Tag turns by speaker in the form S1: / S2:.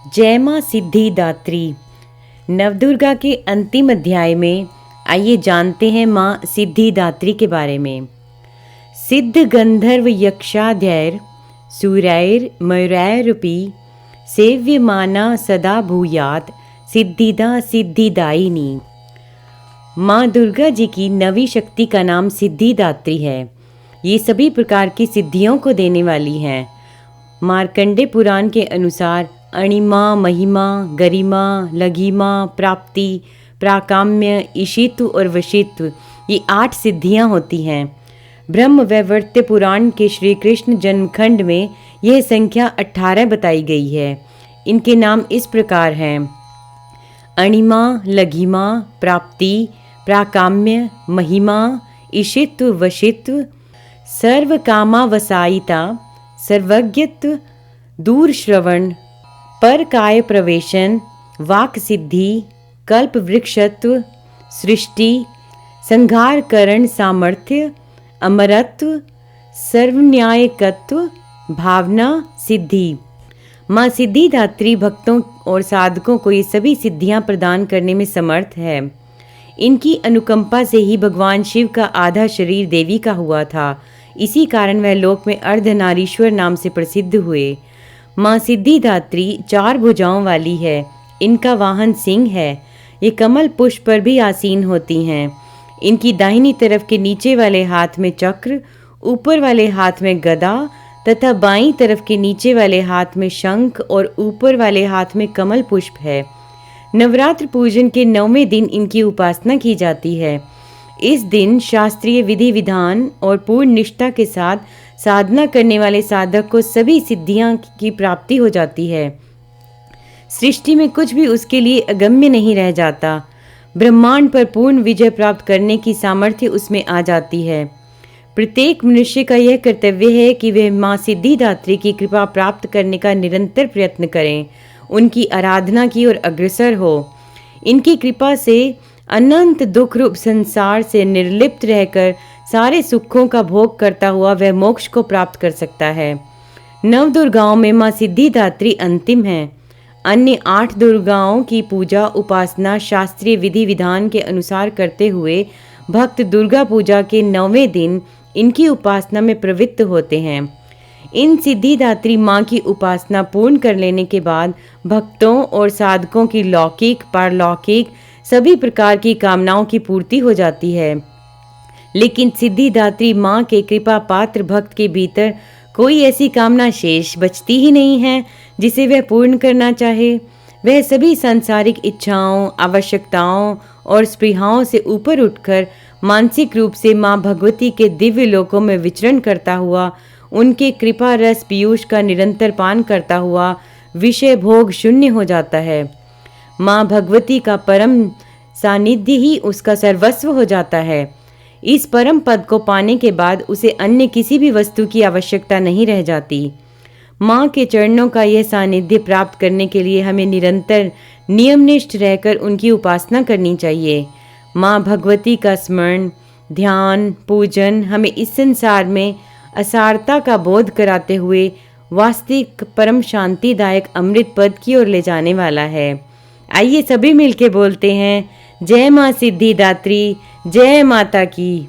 S1: जय माँ सिद्धिदात्री। नवदुर्गा के अंतिम अध्याय में आइए जानते हैं माँ सिद्धिदात्री के बारे में। सिद्ध गंधर्व यक्षाध्यैर सूरैर मयूरैरपि सेव्यमाना सदा भूयात सिद्धिदा सिद्धिदायिनी। माँ दुर्गा जी की नवी शक्ति का नाम सिद्धिदात्री है। ये सभी प्रकार की सिद्धियों को देने वाली हैं। मार्कंडे पुराण के अनुसार अणिमा, महिमा, गरिमा, लघिमा, प्राप्ति, प्राकाम्य, ईशित्व और वशित्व ये 8 सिद्धियां होती हैं। ब्रह्म वैवर्त्य पुराण के श्री कृष्ण जन्मखंड में यह संख्या 18 बताई गई है। इनके नाम इस प्रकार हैं: अणिमा, लघिमा, प्राप्ति, प्राकाम्य, महिमा, ईशित्व, वशित्व, सर्वकामावसायिता, सर्वज्ञत्व, दूर श्रवण, पर काय प्रवेशन, वाक सिद्धि, कल्प वृक्षत्व, सृष्टि, संहार करण सामर्थ्य, अमरत्व, सर्वन्यायकत्व, भावना सिद्धि। माँ सिद्धिदात्री भक्तों और साधकों को ये सभी सिद्धियां प्रदान करने में समर्थ है। इनकी अनुकंपा से ही भगवान शिव का आधा शरीर देवी का हुआ था। इसी कारण वह लोक में अर्धनारीश्वर नाम से प्रसिद्ध हुए। माँ सिद्धिदात्री 4 भुजाओं वाली है। इनका वाहन सिंह है। ये कमल पुष्प पर भी आसीन होती हैं। इनकी दाहिनी तरफ के नीचे वाले हाथ में चक्र, ऊपर वाले हाथ में गदा तथा बाईं तरफ के नीचे वाले हाथ में शंख और ऊपर वाले हाथ में कमल पुष्प है। नवरात्र पूजन के 9वें दिन इनकी उपासना की जाती है। इस दिन शास्त्रीय विधि विधान और पूर्ण निष्ठा के साथ साधना करने वाले साधक को सभी सिद्धियां की प्राप्ति हो जाती है। सृष्टि में कुछ भी उसके लिए अगम्य नहीं रह जाता। ब्रह्मांड पर पूर्ण विजय प्राप्त करने की सामर्थ्य उसमें आ जाती है। प्रत्येक मनुष्य का यह कर्तव्य है कि वह माँ सिद्धिदात्री की कृपा प्राप्त करने का निरंतर प्रयत्न करें, उनकी आराधना की ओर अग्रसर हो। इनकी कृपा से अनंत दुख रूप संसार से निर्लिप्त रहकर सारे सुखों का भोग करता हुआ वह मोक्ष को प्राप्त कर सकता है। 9 दुर्गाओं में माँ सिद्धिदात्री अंतिम है। अन्य 8 दुर्गाओं की पूजा उपासना शास्त्रीय विधि विधान के अनुसार करते हुए भक्त दुर्गा पूजा के 9वें दिन इनकी उपासना में प्रवृत्त होते हैं। इन सिद्धिदात्री माँ की उपासना पूर्ण कर लेने के बाद भक्तों और साधकों की लौकिक पारलौकिक सभी प्रकार की कामनाओं की पूर्ति हो जाती है। लेकिन सिद्धिदात्री माँ के कृपा पात्र भक्त के भीतर कोई ऐसी कामना शेष बचती ही नहीं है जिसे वह पूर्ण करना चाहे। वह सभी सांसारिक इच्छाओं, आवश्यकताओं और स्पृहाओं से ऊपर उठकर मानसिक रूप से माँ भगवती के दिव्य लोकों में विचरण करता हुआ, उनके कृपा रस पीयूष का निरंतर पान करता हुआ विषय भोग शून्य हो जाता है। माँ भगवती का परम सानिध्य ही उसका सर्वस्व हो जाता है। इस परम पद को पाने के बाद उसे अन्य किसी भी वस्तु की आवश्यकता नहीं रह जाती। माँ के चरणों का यह सानिध्य प्राप्त करने के लिए हमें निरंतर नियमनिष्ठ रहकर उनकी उपासना करनी चाहिए। माँ भगवती का स्मरण, ध्यान, पूजन हमें इस संसार में असारता का बोध कराते हुए वास्तविक परम शांतिदायक अमृत पद की ओर ले जाने वाला है। आइए सभी मिलके बोलते हैं, जय माँ सिद्धिदात्री, जय माता की।